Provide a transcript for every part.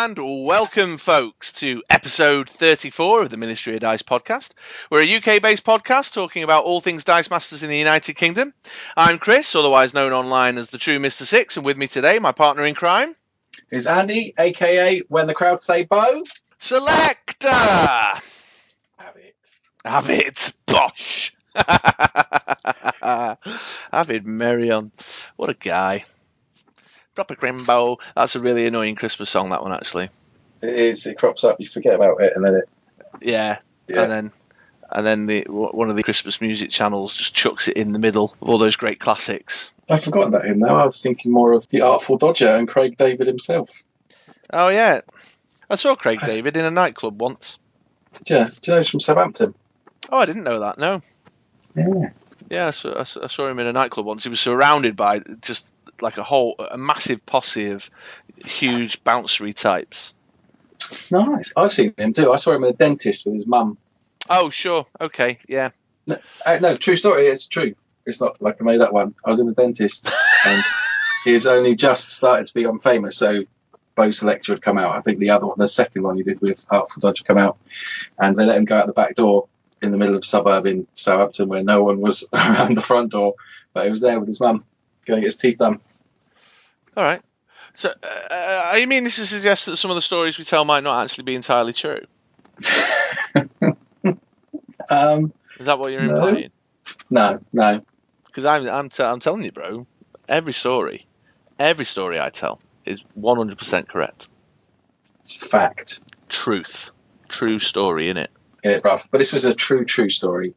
And welcome, folks, to episode 34 of the Ministry of Dice podcast. We're a UK-based podcast talking about all things Dice Masters in the United Kingdom. I'm Chris, otherwise known online as the True Mr. Six, and with me today, my partner in crime is Andy, aka When the Crowd Say Bo. Selector! Have it, bosh! Avid Merion. What a guy. Proper Grimbo. That's a really annoying Christmas song, that one, actually. It is. It crops up, you forget about it, and then it... Yeah. And then one of the Christmas music channels just chucks it in the middle of all those great classics. I've forgotten about him now. I was thinking more of the Artful Dodger and Craig David himself. Oh, yeah. I saw Craig David in a nightclub once. Did you? Do you know he's from Southampton? Oh, I didn't know that, no. Yeah. Yeah, I saw him in a nightclub once. He was surrounded by just like a massive posse of huge bouncery types. Nice. I've seen him too. I saw him in a dentist with his mum. Oh, sure. Okay, yeah. No, true story. It's true. It's not like I made that one. I was in the dentist and he has only just started to become famous, so Bo Selector had come out. I think the second one he did with Artful Dodger come out, and they let him go out the back door in the middle of a suburb in Southampton where no one was around the front door, but he was there with his mum going to get his teeth done. All right. So, you mean this to suggest that some of the stories we tell might not actually be entirely true? Is that what you're implying? No. Because I'm telling you, bro, every story I tell is 100% correct. It's fact. Truth. True story, innit? Yeah, bruv. But this was a true story.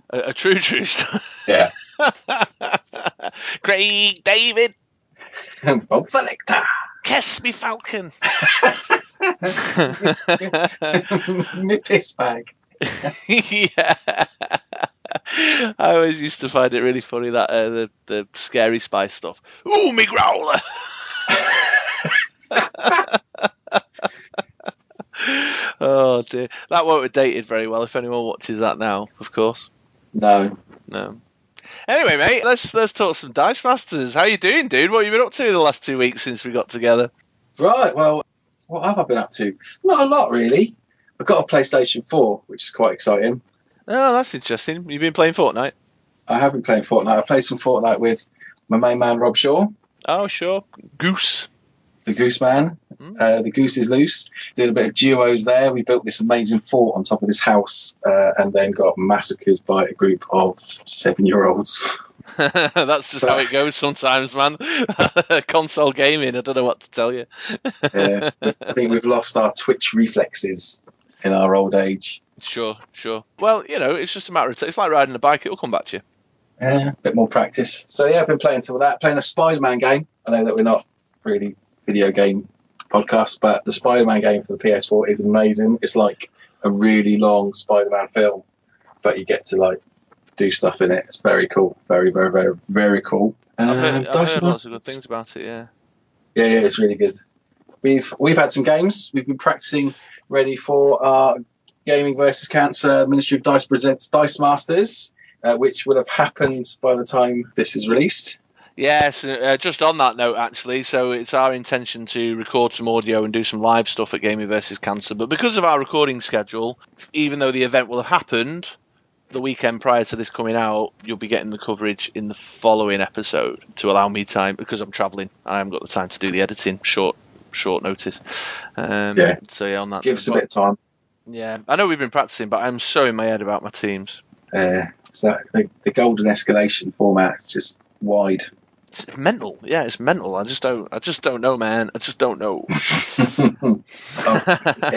A true story. Yeah. Craig David. Bob Selector. Kiss me, Falcon. Me piss bag. Yeah. I always used to find it really funny that the Scary Spice stuff. Ooh, me growler. Oh dear, that won't have dated very well if anyone watches that now, of course. No. Anyway, mate, let's talk some Dice Masters. How you doing, dude? What have you been up to the last 2 weeks since we got together? Right, well, what have I been up to? Not a lot, really. I've got a PlayStation 4, which is quite exciting. Oh, that's interesting. You've been playing Fortnite? I have been playing Fortnite. I played some Fortnite with my main man, Rob Shaw. Oh, sure. Goose. The Goose Man. The Goose is loose. Did a bit of duos there. We built this amazing fort on top of this house and then got massacred by a group of 7-year-olds. That's just how it goes sometimes, man. Console gaming, I don't know what to tell you. Yeah, I think we've lost our twitch reflexes in our old age. Sure. Well, it's just a matter of it's like riding a bike. It'll come back to you. Yeah, a bit more practice. So, yeah, I've been playing some of that. Playing a Spider-Man game. I know that we're not really video game podcast, but the Spider-Man game for the PS4 is amazing. It's like a really long Spider-Man film, but you get to, like, do stuff in it. It's very cool. Very, very, very, very cool. I've heard lots of good things about it, yeah. Yeah, it's really good. We've had some games. We've been practicing ready for our Gaming versus Cancer Ministry of Dice presents Dice Masters, which will have happened by the time this is released. Yes, just on that note, actually, so it's our intention to record some audio and do some live stuff at Gaming vs. Cancer, but because of our recording schedule, even though the event will have happened the weekend prior to this coming out, you'll be getting the coverage in the following episode to allow me time, because I'm travelling. I haven't got the time to do the editing, short notice. So, yeah, on that. Give us a bit of time. Yeah, I know we've been practicing, but I'm so in my head about my teams. So the golden escalation format is just wide. It's mental. Yeah, it's mental. I just don't know, man. I just don't know. Yeah,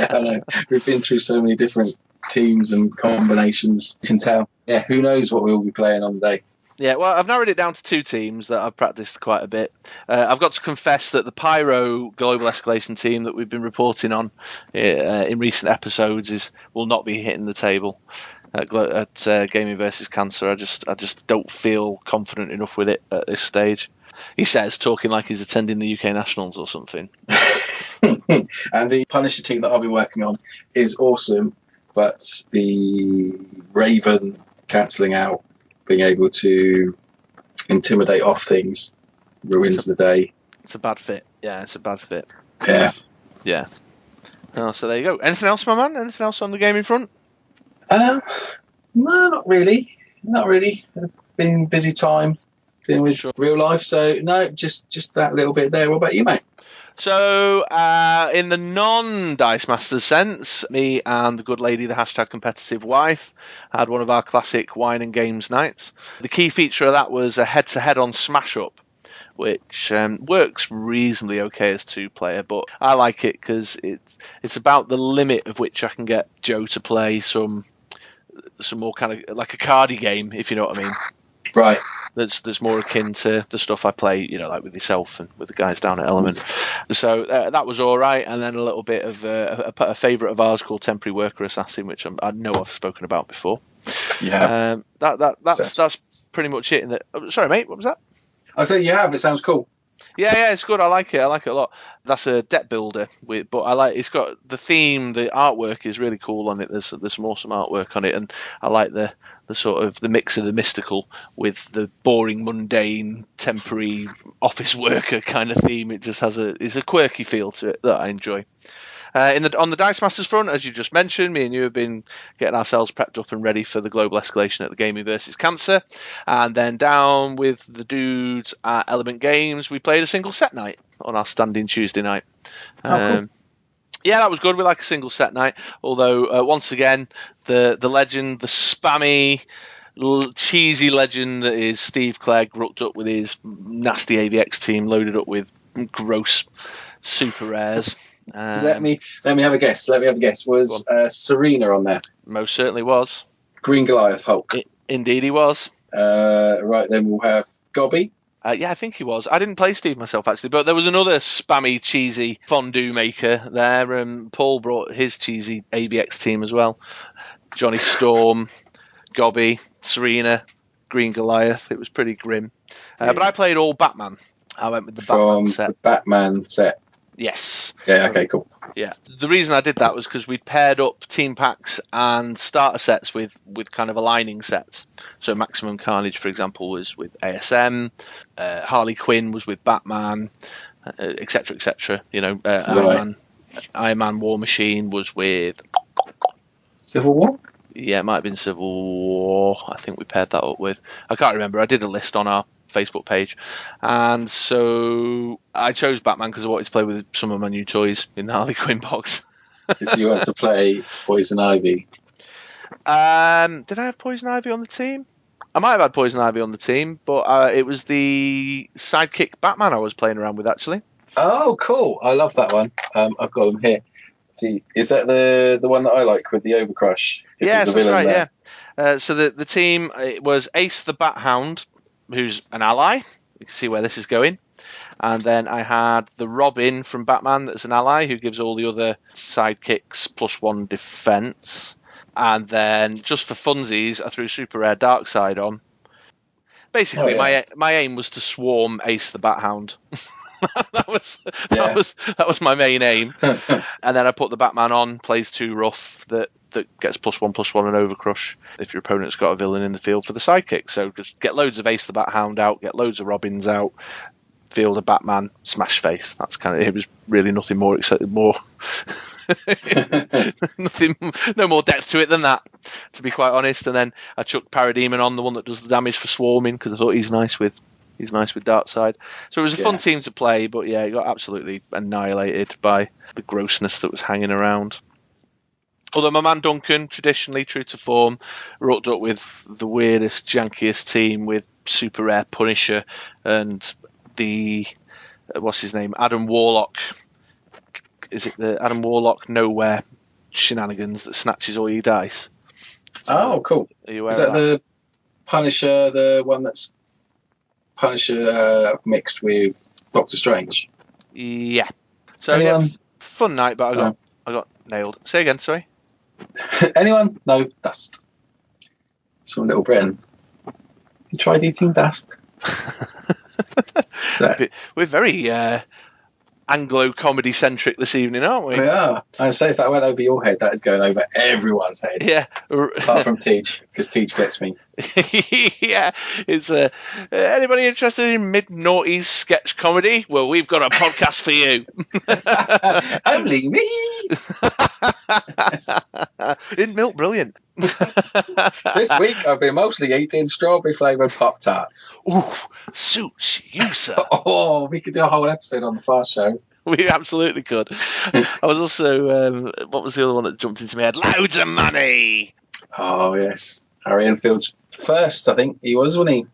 I know. We've been through so many different teams and combinations. You can tell. Yeah, who knows what we'll be playing on the day. Yeah, well, I've narrowed it down to 2 teams that I've practiced quite a bit. I've got to confess that the Pyro Global Escalation team that we've been reporting on in recent episodes will not be hitting the table at Gaming versus Cancer. I just don't feel confident enough with it at this stage. He says, talking like he's attending the UK Nationals or something. And the Punisher team that I'll be working on is awesome, but the Raven cancelling out, being able to intimidate off things, ruins the day. It's a bad fit. Yeah, it's a bad fit. Yeah. Yeah. Oh, so there you go. Anything else, my man? Anything else on the gaming front? No, not really. Not really. Been busy time dealing with real life, so no, just that little bit there. What about you, mate? So, in the non-Dice Masters sense, me and the good lady, the hashtag competitive wife, had one of our classic wine and games nights. The key feature of that was a head-to-head on Smash Up, which works reasonably okay as two-player, but I like it because it's about the limit of which I can get Joe to play some more kind of like a cardy game, if you know what I mean. Right. That's more akin to the stuff I play, like with yourself and with the guys down at Element. So that was all right, and then a little bit of a favourite of ours called Temporary Worker Assassin, which I know I've spoken about before. You have. That's pretty much it. Sorry, mate, what was that? I said you have. It sounds cool. Yeah, it's good. I like it a lot. That's a deck builder, but I like it's got the theme. The artwork is really cool on it. There's some awesome artwork on it, and I like the sort of the mix of the mystical with the boring, mundane, temporary office worker kind of theme. It just has a quirky feel to it that I enjoy. On the Dice Masters front, as you just mentioned, me and you have been getting ourselves prepped up and ready for the global escalation at the Gaming versus Cancer. And then down with the dudes at Element Games, we played a single set night on our standing Tuesday night. Cool. Yeah, that was good. We like a single set night. Although, once again, the legend, the spammy, cheesy legend that is Steve Clegg, rooked up with his nasty AVX team, loaded up with gross super rares. Let me have a guess. Was Serena on there? Most certainly was. Green Goliath Hulk. Indeed he was. Right, then we'll have Gobby. Yeah, I think he was. I didn't play Steve myself, actually, but there was another spammy, cheesy fondue maker there. Paul brought his cheesy AVX team as well. Johnny Storm, Gobby, Serena, Green Goliath. It was pretty grim. But I played all Batman. I went with the Batman set. The Batman set. Yes. Yeah, okay, cool. Yeah. The reason I did that was because we'd paired up team packs and starter sets with kind of aligning sets. So Maximum Carnage, for example, was with ASM, Harley Quinn was with Batman, etc., etc. Right. Iron Man War Machine was with Civil War? Yeah, it might have been Civil War. I think we paired that up with. I can't remember. I did a list on our Facebook page, and so I chose Batman because I wanted to play with some of my new toys in the Harley Quinn box. Did you want to play Poison Ivy? Did I have Poison Ivy on the team? I might have had Poison Ivy on the team, but it was the sidekick Batman I was playing around with, actually. Oh, cool. I love that one. I've got them here. Is that the one that I like with the Overcrush? Yes, that's right, there? Yeah. So the team, it was Ace the Bat Hound, who's an ally. You can see where this is going. And then I had the Robin from Batman that's an ally who gives all the other sidekicks +1 defense. And then just for funsies, I threw Super Rare Darkseid on. Basically, my aim was to swarm Ace the Bat Hound. that was my main aim. And then I put the Batman on, plays 2 rough that gets +1/+1 and Overcrush if your opponent's got a villain in the field for the sidekick. So just get loads of Ace the Bat Hound out, get loads of Robins out, field a Batman, smash face. That's kind of it. Was really nothing more nothing, no more depth to it than that, to be quite honest. And then I chucked Parademon on, the one that does the damage for swarming, because I thought he's nice with Darkseid. So it was a fun team to play, but yeah, it got absolutely annihilated by the grossness that was hanging around. Although my man Duncan, traditionally true to form, rocked up with the weirdest, jankiest team with Super Rare Punisher and the what's his name, Adam Warlock. Is it the Adam Warlock Nowhere shenanigans that snatches all your dice? Oh, cool. Are you aware Is that of that? the Punisher, the one that's Punisher mixed with Doctor Strange? Yeah. So yeah, fun night, but I got nailed. Say again, sorry. Anyone? No, dust. It's from Little Britain. You tried eating dust? We're very Anglo comedy centric this evening, aren't we? We are. And if that went over your head, that is going over everyone's head. Yeah. Apart from Teach, because Teach gets me. Yeah, it's anybody interested in mid-noughties sketch comedy? Well, we've got a podcast for you. Only me. Isn't milk brilliant? This week I've been mostly eating strawberry flavoured Pop-Tarts. Ooh, suits you, sir. Oh, we could do a whole episode on the Fast Show. We absolutely could. I was also, what was the other one that jumped into my head? Loads of money. Oh, yes. Harry Enfield's first, I think he was, wasn't he?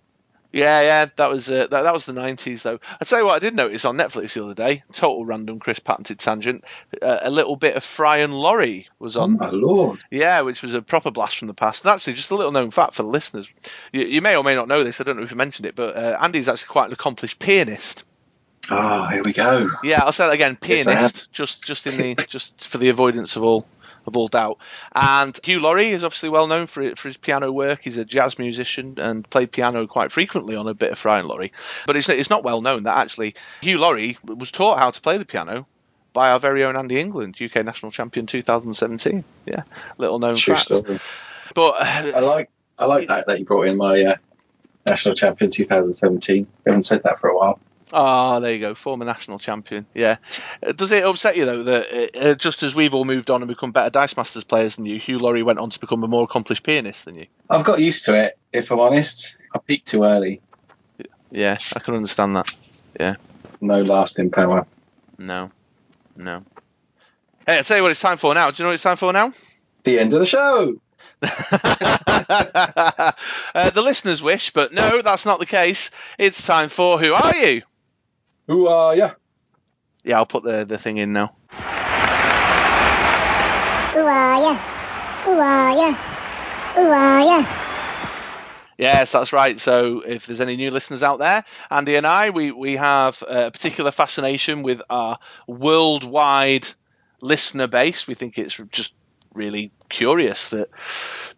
Yeah, that was the 90s though. I tell you what, I did notice on Netflix the other day. Total random, Chris patented tangent. A little bit of Fry and Laurie was on. Oh my lord! Yeah, which was a proper blast from the past. And actually, just a little known fact for the listeners. You may or may not know this. I don't know if you mentioned it, but Andy's actually quite an accomplished pianist. Oh, here we go. Yeah, I'll say that again. Pianist, yes, just for the avoidance of all doubt. And Hugh Laurie is obviously well known for his piano work. He's a jazz musician and played piano quite frequently on a bit of Fry and Laurie. But it's not well known that actually Hugh Laurie was taught how to play the piano by our very own Andy England, UK national champion 2017. Yeah, little known fact. Story. But I like that you brought in my national champion 2017. We haven't said that for a while. Oh, there you go, former national champion. Yeah. Does it upset you though that just as we've all moved on and become better Dice Masters players than you, Hugh Laurie went on to become a more accomplished pianist than you? I've got used to it, if I'm honest. I peaked too early. Yeah, I can understand that. Yeah. No lasting power. No. Hey, I'll tell you what it's time for now. Do you know what it's time for now? The end of the show. The listeners wish, but no, that's not the case. It's time for Who Are You? Who are ya? Yeah, I'll put the thing in now. Who are ya? Who are ya? Who are ya? Yes, that's right. So if there's any new listeners out there, Andy and I, we have a particular fascination with our worldwide listener base. We think it's just really curious that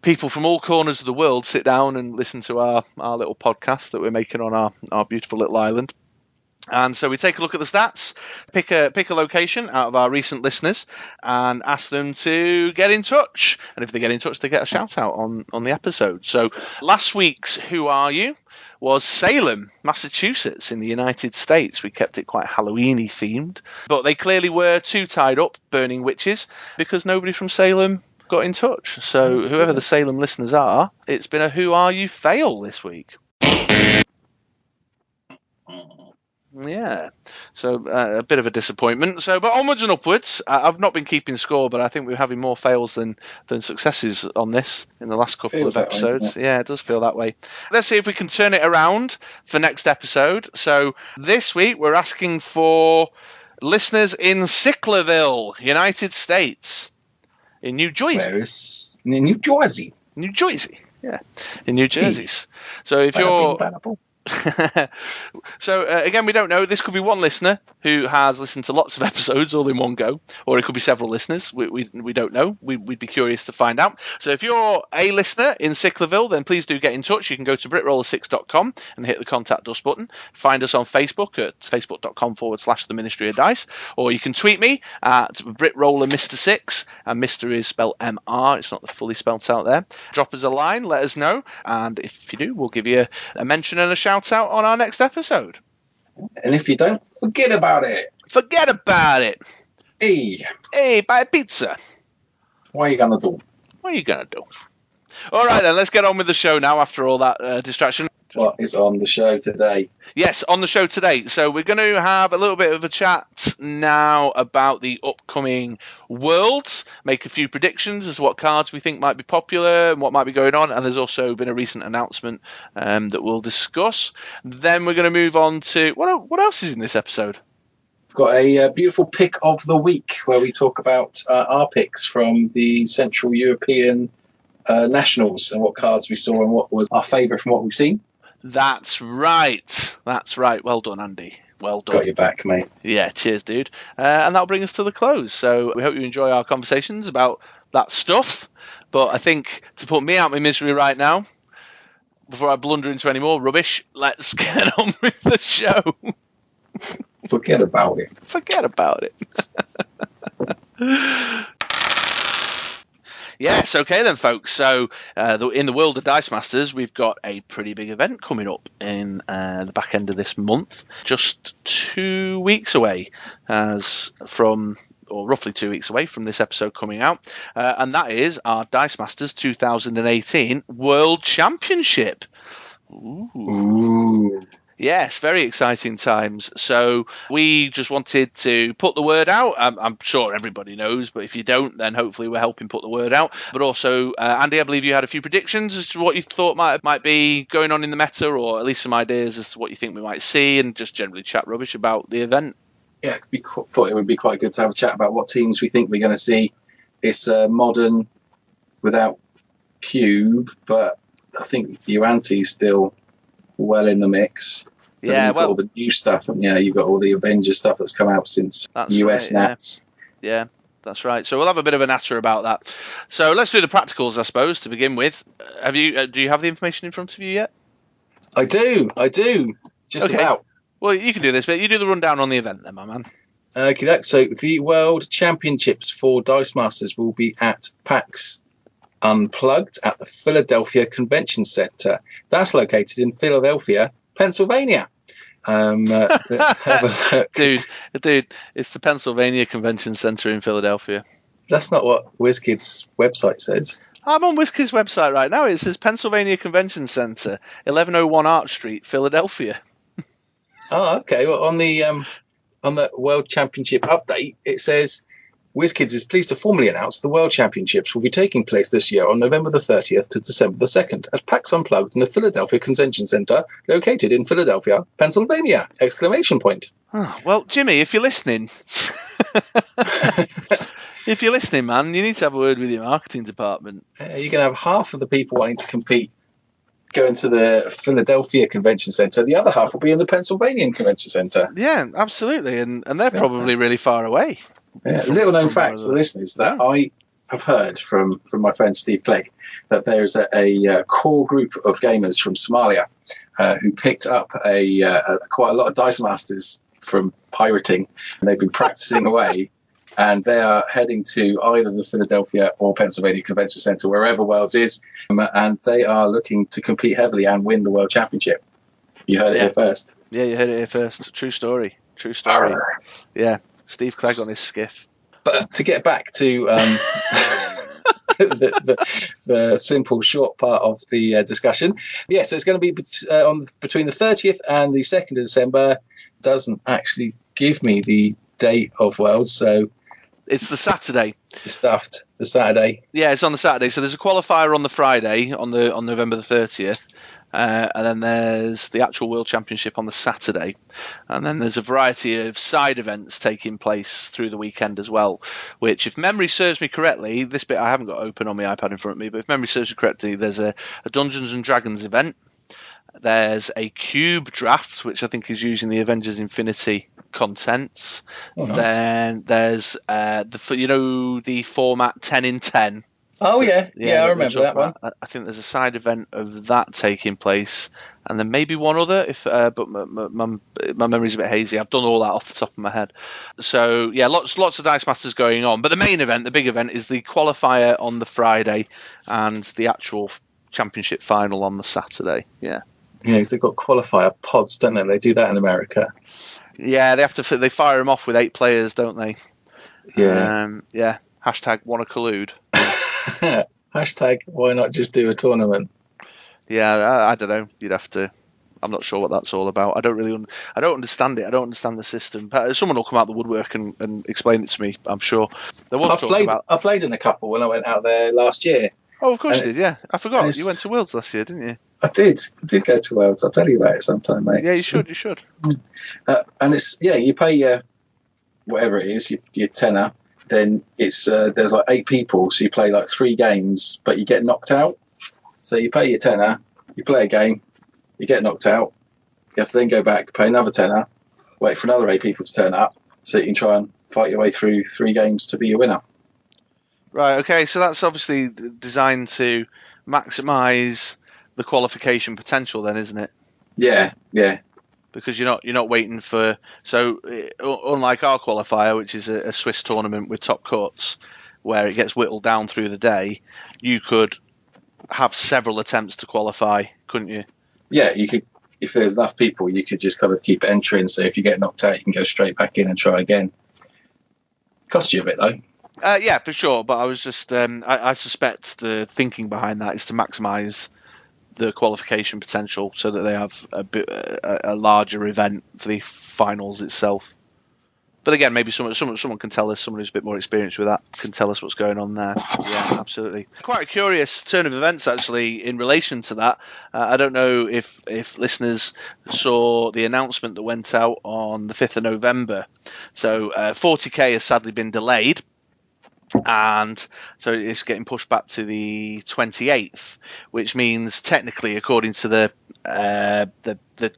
people from all corners of the world sit down and listen to our little podcast that we're making on our beautiful little island. And so we take a look at the stats, pick a location out of our recent listeners, and ask them to get in touch. And if they get in touch, they get a shout out on the episode. So last week's Who Are You was Salem, Massachusetts in the United States. We kept it quite Halloween-y themed, but they clearly were too tied up burning witches because nobody from Salem got in touch. So whoever the Salem listeners are, it's been a Who Are You fail this week. Yeah, so a bit of a disappointment. So, but onwards and upwards. I've not been keeping score, but I think we're having more fails than successes on this in the last couple of episodes. Yeah, it does feel that way. Let's see if we can turn it around for next episode. So this week we're asking for listeners in Sicklerville, United States, in New Jersey. Where is New Jersey? New Jersey, yeah, in New Jersey. So if you're So again, we don't know. This could be one listener who has listened to lots of episodes all in one go, or it could be several listeners. We don't know. We'd be curious to find out. So if you're a listener in Sicklerville, then please do get in touch. You can go to britroller6.com and hit the contact us button. Find us on Facebook at facebook.com/the Ministry of Dice, or you can tweet me at britrollermr6, and Mr is spelled MR. It's not fully spelled out there. Drop us a line, let us know, and if you do, we'll give you a mention and a shout out on our next episode. And if you don't, forget about it. Forget about it. Hey, buy a pizza. What are you gonna do? What are you gonna do? All right then, let's get on with the show now. After all that distraction. What is on the show today? Yes, on the show today. So we're going to have a little bit of a chat now about the upcoming Worlds, make a few predictions as to what cards we think might be popular and what might be going on. And there's also been a recent announcement that we'll discuss. Then we're going to move on to... What else is in this episode? We've got a beautiful pick of the week where we talk about our picks from the Central European Nationals and what cards we saw and what was our favourite from what we've seen. That's right. Well done, Andy. Well done. Got your back, mate. Yeah, cheers, dude. And that'll bring us to the close. So we hope you enjoy our conversations about that stuff. But I think to put me out of my misery right now, before I blunder into any more rubbish, let's get on with the show. Forget about it. Yes, okay then, folks. So, in the world of Dice Masters, we've got a pretty big event coming up in the back end of this month. Just 2 weeks away, or roughly 2 weeks away from this episode coming out, and that is our Dice Masters 2018 World Championship. Ooh. Yes, very exciting times. So we just wanted to put the word out. I'm sure everybody knows, but if you don't, then hopefully we're helping put the word out. But also, Andy, I believe you had a few predictions as to what you thought might be going on in the meta, or at least some ideas as to what you think we might see, and just generally chat rubbish about the event. Yeah, thought it would be quite good to have a chat about what teams we think we're going to see. It's modern without Cube, but I think Uanti's still well in the mix. Yeah, you've got all the new stuff, and you've got all the Avengers stuff that's come out since US Nats. Yeah, that's right. So we'll have a bit of a natter about that. So let's do the practicals, I suppose, to begin with. Do you have the information in front of you yet? I do. Just okay. About. Well, you can do this bit. You do the rundown on the event then, my man. Okay, so the World Championships for Dice Masters will be at PAX Unplugged at the Philadelphia Convention Center. That's located in Philadelphia, Pennsylvania. Have a look. Dude, it's the Pennsylvania Convention Center in Philadelphia. That's not what Wizkid's website says. I'm on Wizkid's website right now. It says Pennsylvania Convention Center, 1101 Arch Street, Philadelphia. Oh, okay. Well, on the World Championship update, it says Wizkids is pleased to formally announce the World Championships will be taking place this year on November the 30th to December the 2nd at PAX Unplugged in the Philadelphia Convention Center, located in Philadelphia, Pennsylvania! ! Oh, well, Jimmy, if you're listening, man, you need to have a word with your marketing department. You're going to have half of the people wanting to compete going to the Philadelphia Convention Center. The other half will be in the Pennsylvania Convention Center. Yeah, absolutely, and they're probably really far away. Yeah, little known fact for the listeners that I have heard from my friend Steve Clegg that there's a core group of gamers from Somalia who picked up quite a lot of Dice Masters from pirating, and they've been practicing away, and they are heading to either the Philadelphia or Pennsylvania Convention Center, wherever Worlds is, and they are looking to compete heavily and win the World Championship. You heard it here first. Yeah, you heard it here first. True story. Arr. Yeah. Steve Clegg on his skiff. But to get back to the simple, short part of the discussion, so it's going to be between the 30th and the 2nd of December. Doesn't actually give me the date of Worlds, so it's the Saturday. It's stuffed. The Saturday. Yeah, it's on the Saturday. So there's a qualifier on the Friday on November the 30th. And then there's the actual World Championship on the Saturday. And then there's a variety of side events taking place through the weekend as well, which, if memory serves me correctly, this bit I haven't got open on my iPad in front of me, but if memory serves me correctly, there's a Dungeons & Dragons event. There's a cube draft, which I think is using the Avengers Infinity contents. Oh, nice. Then there's the format 10 in 10. Oh, yeah, I remember that one. I think there's a side event of that taking place, and then maybe one other, but my memory's a bit hazy. I've done all that off the top of my head. So, yeah, lots of Dice Masters going on. But the main event, the big event, is the qualifier on the Friday and the actual championship final on the Saturday. Yeah. Yeah, because they've got qualifier pods, don't they? They do that in America. Yeah, they fire them off with 8 players, don't they? Yeah. Yeah. Hashtag wanna collude. Hashtag why not just do a tournament? Yeah, I don't know. You'd have to. I'm not sure what that's all about. I don't understand it. I don't understand the system. Someone will come out the woodwork and explain it to me. I'm sure. I played in a couple when I went out there last year. Oh, of course you did. Yeah, I forgot. You went to Worlds last year, didn't you? I did go to Worlds. I'll tell you about it sometime, mate. Yeah, you should. And it's you pay your whatever it is, your tenner. Then it's there's like 8 people, so you play like 3 games, but you get knocked out. So you pay your tenner, you play a game, you get knocked out. You have to then go back, pay another tenner, wait for another 8 people to turn up, so you can try and fight your way through 3 games to be a winner. Right. Okay. So that's obviously designed to maximise the qualification potential, then, isn't it? Yeah. Because you're not waiting for, so unlike our qualifier, which is a Swiss tournament with top cuts, where it gets whittled down through the day, you could have several attempts to qualify, couldn't you? Yeah, you could. If there's enough people, you could just kind of keep entering. So if you get knocked out, you can go straight back in and try again. Cost you a bit though. Yeah, for sure. But I was just, I suspect the thinking behind that is to maximise the qualification potential, so that they have a larger event for the finals itself. But again, maybe someone can tell us, someone who's a bit more experienced with that can tell us what's going on there. Yeah, absolutely. Quite a curious turn of events, actually, in relation to that. I don't know if listeners saw the announcement that went out on the 5th of November. So 40k has sadly been delayed. And so it's getting pushed back to the 28th, which means technically, according to the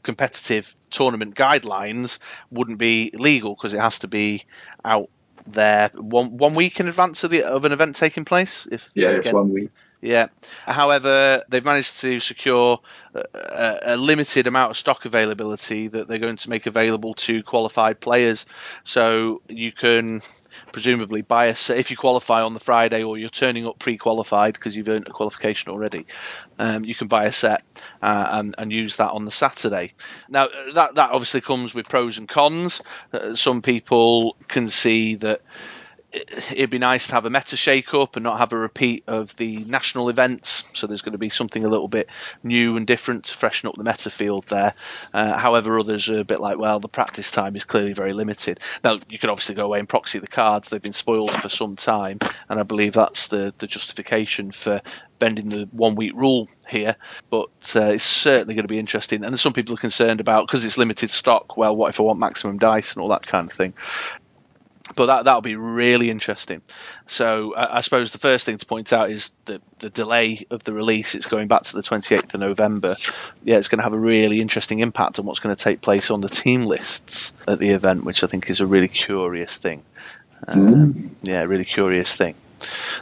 competitive tournament guidelines, wouldn't be legal because it has to be out there one week in advance of an event taking place. It's 1 week. Yeah. However, they've managed to secure a limited amount of stock availability that they're going to make available to qualified players. So you can presumably buy a set if you qualify on the Friday, or you're turning up pre-qualified because you've earned a qualification already. You can buy a set and use that on the Saturday. Now that obviously comes with pros and cons. Some people can see that it'd be nice to have a meta shake-up and not have a repeat of the national events. So there's going to be something a little bit new and different to freshen up the meta field there. However, others are a bit like, well, the practice time is clearly very limited. Now, you could obviously go away and proxy the cards. They've been spoiled for some time, and I believe that's the justification for bending the 1 week rule here. But it's certainly going to be interesting. And some people are concerned about, because it's limited stock, well, what if I want maximum dice and all that kind of thing. But that'll be really interesting. So I suppose the first thing to point out is the delay of the release. It's going back to the 28th of November. Yeah, it's going to have a really interesting impact on what's going to take place on the team lists at the event, which I think is a really curious thing. Yeah, really curious thing.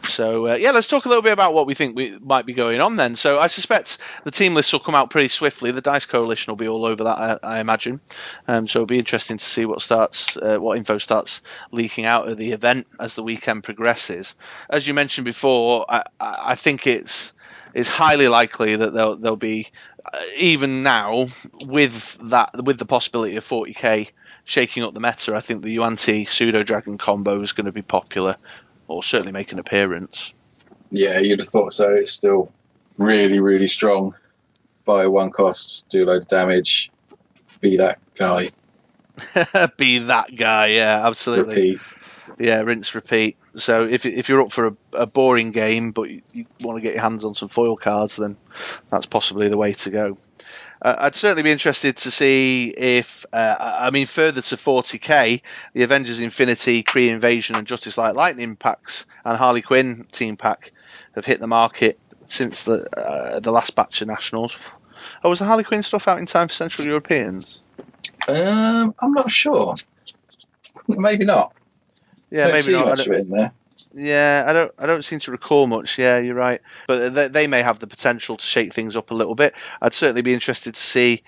So, let's talk a little bit about what we think might be going on then. So I suspect the team lists will come out pretty swiftly. The Dice Coalition will be all over that, I imagine. So it'll be interesting to see what info starts leaking out of the event as the weekend progresses. As you mentioned before, I think it's highly likely that there'll be, even now, with the possibility of 40k shaking up the meta, I think the Yuan-Ti Pseudo Dragon combo is going to be popular, or certainly make an appearance. Yeah, you'd have thought so. It's still really, really strong. Buy one cost, do a load of damage, be that guy. Be that guy, yeah, absolutely. Repeat. Yeah, rinse, repeat. So if you're up for a boring game, but you want to get your hands on some foil cards, then that's possibly the way to go. I'd certainly be interested to see if, further to 40k, the Avengers Infinity, Kree Invasion and Justice Light Lightning packs and Harley Quinn team pack have hit the market since the last batch of Nationals. Oh, was the Harley Quinn stuff out in time for Central Europeans? I'm not sure. Maybe not. Yeah, maybe not. Much of it in there. Yeah, I don't seem to recall much. Yeah, you're right. But they may have the potential to shake things up a little bit. I'd certainly be interested to see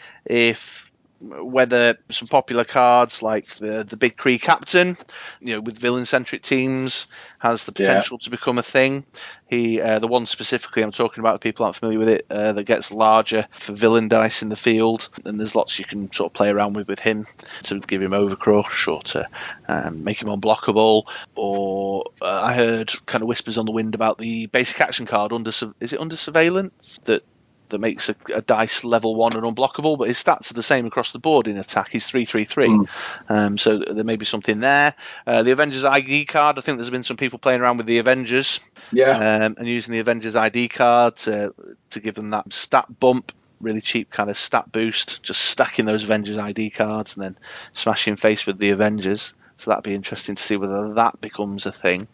whether some popular cards like the Big Kree Captain, with villain-centric teams, has the potential to become a thing. The one specifically I'm talking about, people aren't familiar with it, that gets larger for villain dice in the field, and there's lots you can sort of play around with him to give him overcrush or to make him unblockable. Or I heard kind of whispers on the wind about the basic action card Under Surveillance that makes a dice level 1 and unblockable, but his stats are the same across the board in attack. He's 3/3/3. So there may be something there. The Avengers ID card, I think there's been some people playing around with the Avengers, and using the Avengers ID card to give them that stat bump, really cheap kind of stat boost, just stacking those Avengers ID cards and then smashing face with the Avengers. So that'd be interesting to see whether that becomes a thing.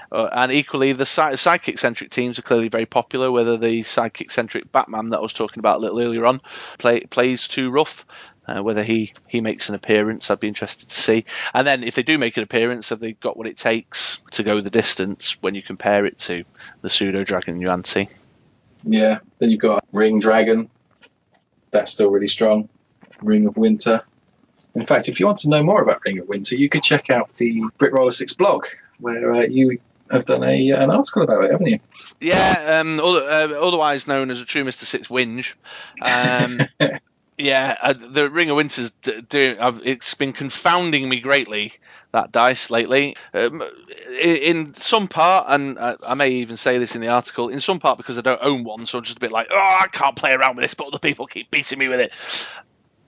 And equally, the sidekick-centric teams are clearly very popular, whether the sidekick-centric Batman that I was talking about a little earlier on plays too rough, whether he makes an appearance. I'd be interested to see. And then if they do make an appearance, have they got what it takes to go the distance when you compare it to the Pseudo Dragon Yuan-Ti? Yeah, then you've got Ring Dragon. That's still really strong. Ring of Winter. In fact, if you want to know more about Ring of Winter, you could check out the Brick Roller 6 blog, where you have done an article about it, haven't you? Yeah, otherwise known as a true Mr. Six whinge. Yeah, the Ring of Winter's it's been confounding me greatly, that dice lately. In some part, and I may even say this in the article, in some part because I don't own one, so I'm just a bit like, oh, I can't play around with this, but other people keep beating me with it.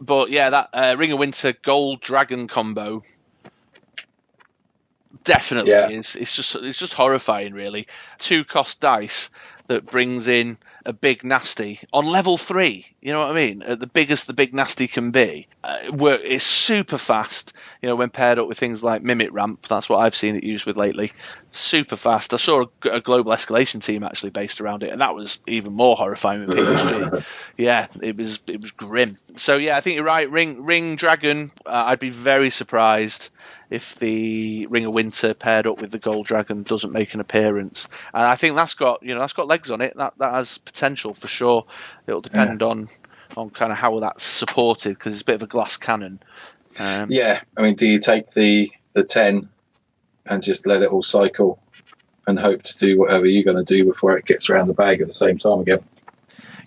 But yeah, that Ring of Winter Gold Dragon combo definitely is. It's just horrifying, really. 2-cost dice that brings in a big nasty on level 3. You know what I mean? The biggest the big nasty can be. It's super fast. You know, when paired up with things like Mimic Ramp, that's what I've seen it used with lately. Super fast. I saw a global escalation team actually based around it, and that was even more horrifying with PHG. Yeah, it was grim. So yeah, I think you're right. Ring Dragon. I'd be very surprised if the Ring of Winter paired up with the Gold Dragon doesn't make an appearance. And I think that's got legs on it. That has potential for sure. It'll depend on kind of how that's supported, because it's a bit of a glass cannon. Yeah, I mean, do you take the 10 and just let it all cycle and hope to do whatever you're going to do before it gets around the bag at the same time again?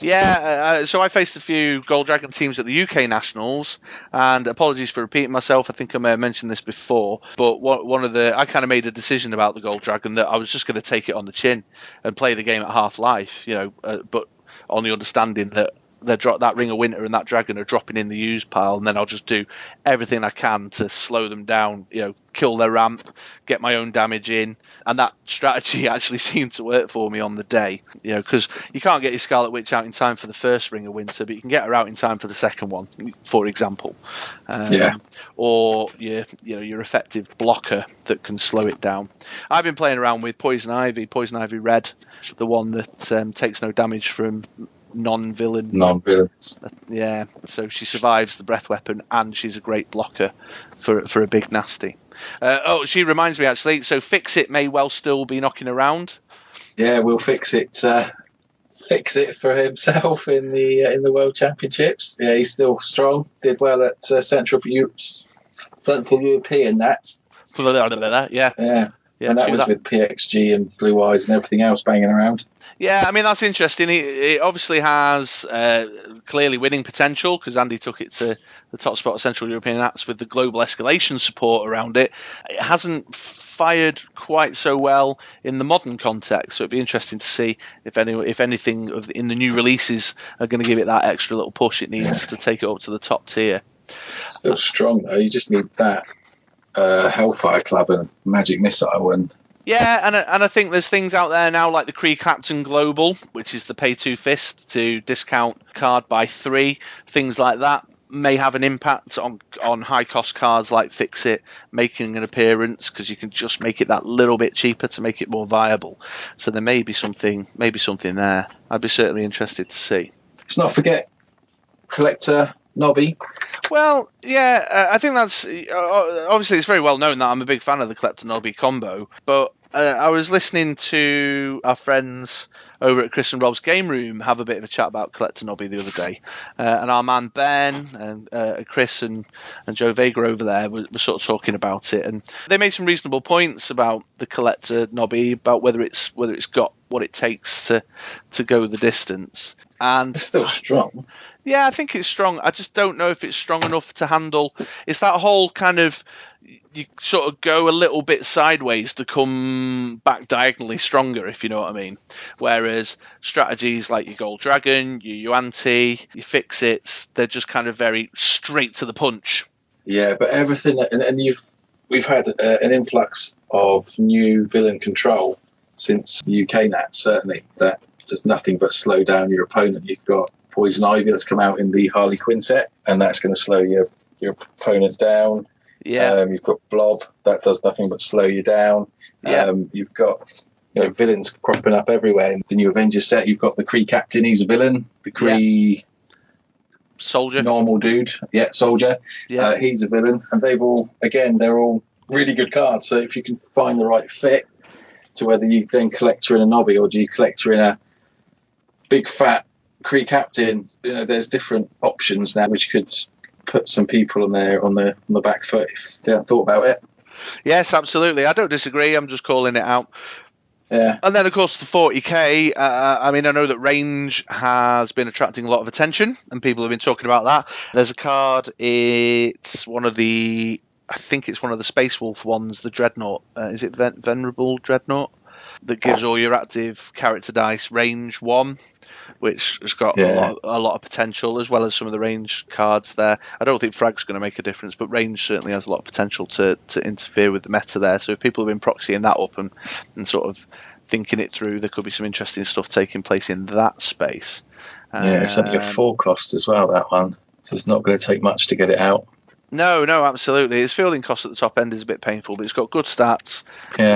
Yeah, so I faced a few Gold Dragon teams at the UK Nationals, and apologies for repeating myself, I think I may have mentioned this before, but I kind of made a decision about the Gold Dragon that I was just going to take it on the chin and play the game at half life, but on the understanding that that Ring of Winter and that Dragon are dropping in the use pile, and then I'll just do everything I can to slow them down, kill their ramp, get my own damage in. And that strategy actually seemed to work for me on the day, because you can't get your Scarlet Witch out in time for the first Ring of Winter, but you can get her out in time for the second one, for example. Or your effective blocker that can slow it down. I've been playing around with Poison Ivy Red, the one that takes no damage from non-villains. Yeah, so she survives the breath weapon, and she's a great blocker for a big nasty. She reminds me actually. So Fix It may well still be knocking around. Yeah, we'll fix it for himself in the World Championships. Yeah, he's still strong. Did well at Central European Nats. Yeah. And that was with PXG and Blue Eyes and everything else banging around. Yeah, I mean, that's interesting. He obviously has clearly winning potential, because Andy took it to the top spot of Central European Nats with the global escalation support around it. It hasn't fired quite so well in the modern context, so it'd be interesting to see if anything in the new releases are going to give it that extra little push it needs to take it up to the top tier. Still strong, though. You just need that Hellfire Club and Magic Missile and... Yeah, and I think there's things out there now like the Kree Captain Global, which is the pay 2 fist to discount card by 3. Things like that may have an impact on high cost cards like Fix It making an appearance, because you can just make it that little bit cheaper to make it more viable. So there may be something there. I'd be certainly interested to see. Let's not forget Collector Nobby. Well, yeah, I think that's obviously it's very well known that I'm a big fan of the Collector Nobby combo, but I was listening to our friends over at Chris and Rob's Game Room have a bit of a chat about Collector Nobby the other day, and our man Ben and Chris and Joe Vega over there were sort of talking about it, and they made some reasonable points about the Collector Nobby, about whether it's got what it takes to go the distance. And it's still strong. Yeah, I think it's strong. I just don't know if it's strong enough to handle. It's that whole kind of, you sort of go a little bit sideways to come back diagonally stronger, if you know what I mean. Whereas strategies like your Gold Dragon, your Yuan-Ti, your Fix It's, they're just kind of very straight to the punch. Yeah, but everything, and we've had an influx of new villain control since the UK Nats, certainly, that does nothing but slow down your opponent. You've got Poison Ivy that's come out in the Harley Quinn set, and that's going to slow your opponent down. Yeah. You've got Blob that does nothing but slow you down. Yeah. You've got villains cropping up everywhere. In the new Avengers set, you've got the Kree Captain, he's a villain. The Kree Soldier, normal dude, Soldier, he's a villain. And they're all really good cards. So if you can find the right fit to whether you then collect her in a Nobby or do you collect her in a big fat Kree Captain, there's different options now which could put some people on the back foot if they haven't thought about it. Yes, absolutely. I don't disagree. I'm just calling it out. Yeah. And then, of course, the 40k. I mean, I know that range has been attracting a lot of attention, and people have been talking about that. There's a card. It's one of the, I think it's one of the Space Wolf ones, the Dreadnought. Is it Venerable Dreadnought? That gives all your active character dice range 1, which has got a lot of potential, as well as some of the range cards there. I don't think frag's going to make a difference, but range certainly has a lot of potential to interfere with the meta there. So if people have been proxying that up and sort of thinking it through, there could be some interesting stuff taking place in that space. Yeah, it's only a 4 cost as well, that one. So it's not going to take much to get it out. No, absolutely. Its fielding cost at the top end is a bit painful, but it's got good stats,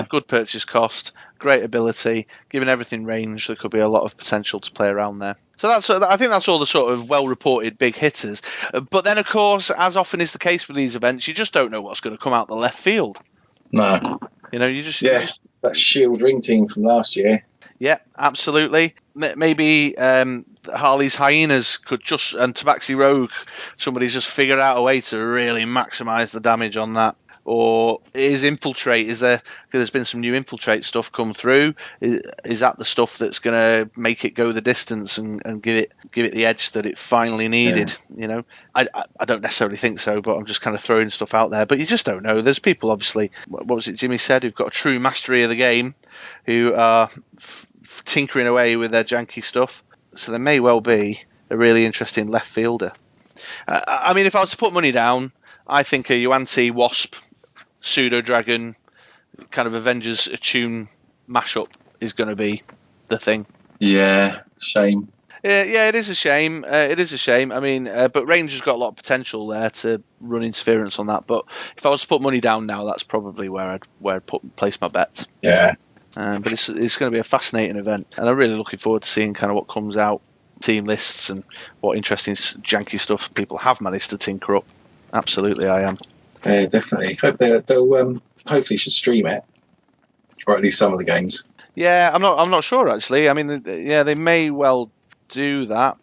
good purchase cost, great ability. Given everything range, there could be a lot of potential to play around there. So I think that's all the sort of well-reported big hitters. But then, of course, as often is the case with these events, you just don't know what's going to come out the left field. No. That Shield ring team from last year. Yeah, absolutely. Maybe Harley's Hyenas and Tabaxi Rogue, somebody's just figured out a way to really maximise the damage on that. Or is Infiltrate, because there's been some new Infiltrate stuff come through, is that the stuff that's going to make it go the distance and give it the edge that it finally needed? Yeah. I don't necessarily think so, but I'm just kind of throwing stuff out there. But you just don't know. There's people, obviously, what was it Jimmy said, who've got a true mastery of the game, who are tinkering away with their janky stuff. So there may well be a really interesting left fielder. I mean, if I was to put money down, I think a Yuan-Ti Wasp Pseudo Dragon kind of Avengers Attune mashup is going to be the thing. Yeah, shame. Yeah, it is a shame. It is a shame. I mean, but Ranger's got a lot of potential there to run interference on that. But if I was to put money down now, that's probably where I'd place my bets. Yeah. But it's going to be a fascinating event, and I'm really looking forward to seeing kind of what comes out, team lists, and what interesting janky stuff people have managed to tinker up. Absolutely, I am. Yeah, definitely. Hope they'll hopefully should stream it, or at least some of the games. Yeah, I'm not sure actually. I mean, they may well do that.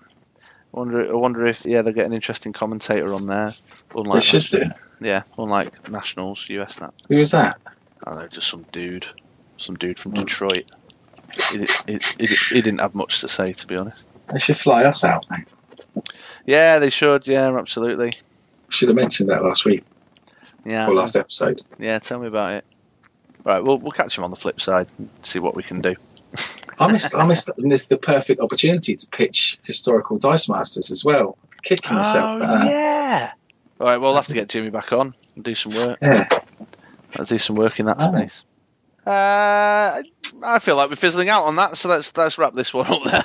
I wonder if they'll get an interesting commentator on there. They should do. Yeah, unlike Nationals, US Nat. Who was that? I don't know, just some dude from Detroit. He didn't have much to say, to be honest. They should fly us out, mate. Yeah, they should. Yeah, absolutely. Should have mentioned that last week. Yeah. Or last episode. Yeah, tell me about it. Right, we'll catch him on the flip side and see what we can do. I missed the perfect opportunity to pitch historical Dice Masters as well. Kicking myself for that. Yeah. All right, we'll have to get Jimmy back on and do some work. Yeah. I'll do some work in that space. I feel like we're fizzling out on that, so let's wrap this one up there.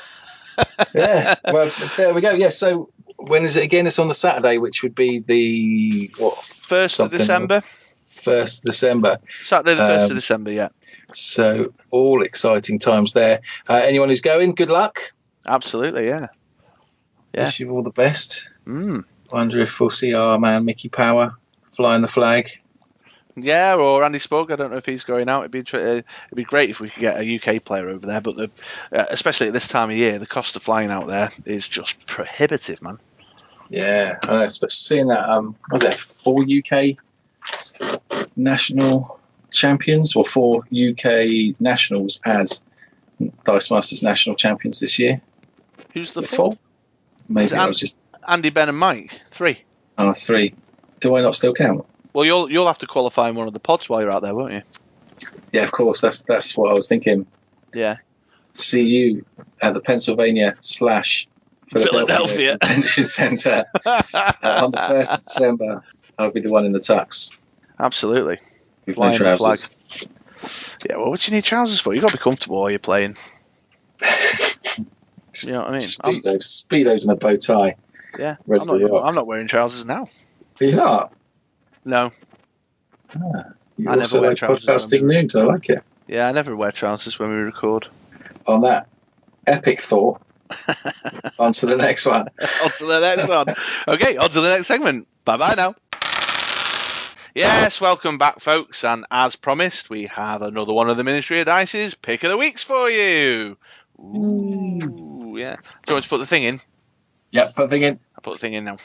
Yeah, well, there we go. Yeah, so when is it again? It's on the Saturday, which would be the 1st of December. 1st of December. Saturday the 1st of December, yeah. So all exciting times there. Anyone who's going, good luck. Absolutely, yeah. Wish you all the best. Mm. Wonder if we'll see our man Mickey Power flying the flag. Yeah, or Andy Spugg. I don't know if he's going out. It'd be great if we could get a UK player over there, but especially at this time of year, the cost of flying out there is just prohibitive, man. Yeah, I know. But seeing that, was there 4 UK national champions, or 4 UK nationals as Dice Masters national champions this year? Who's the 4? Maybe I was just Andy, Ben, and Mike. 3. 3. Do I not still count? Well, you'll have to qualify in one of the pods while you're out there, won't you? Yeah, of course. That's what I was thinking. Yeah. See you at the Pennsylvania/Philadelphia Convention Centre on the 1st of December. I'll be the one in the tux. Absolutely. With no trousers. Yeah, well, what do you need trousers for? You've got to be comfortable while you're playing. You know what I mean? Speedos and a bow tie. Yeah, I'm not wearing trousers now. Are you not? No. You I also never wear like trousers. podcasting nude. I like it. Yeah, I never wear trousers when we record. On that epic thought, on to the next one. On to the next one. Okay, on to the next segment. Bye-bye now. Yes, welcome back, folks. And as promised, we have another one of the Ministry of Dice's Pick of the Weeks for you. Ooh, yeah. Do you want to put the thing in? Yeah, put the thing in. I'll put the thing in now.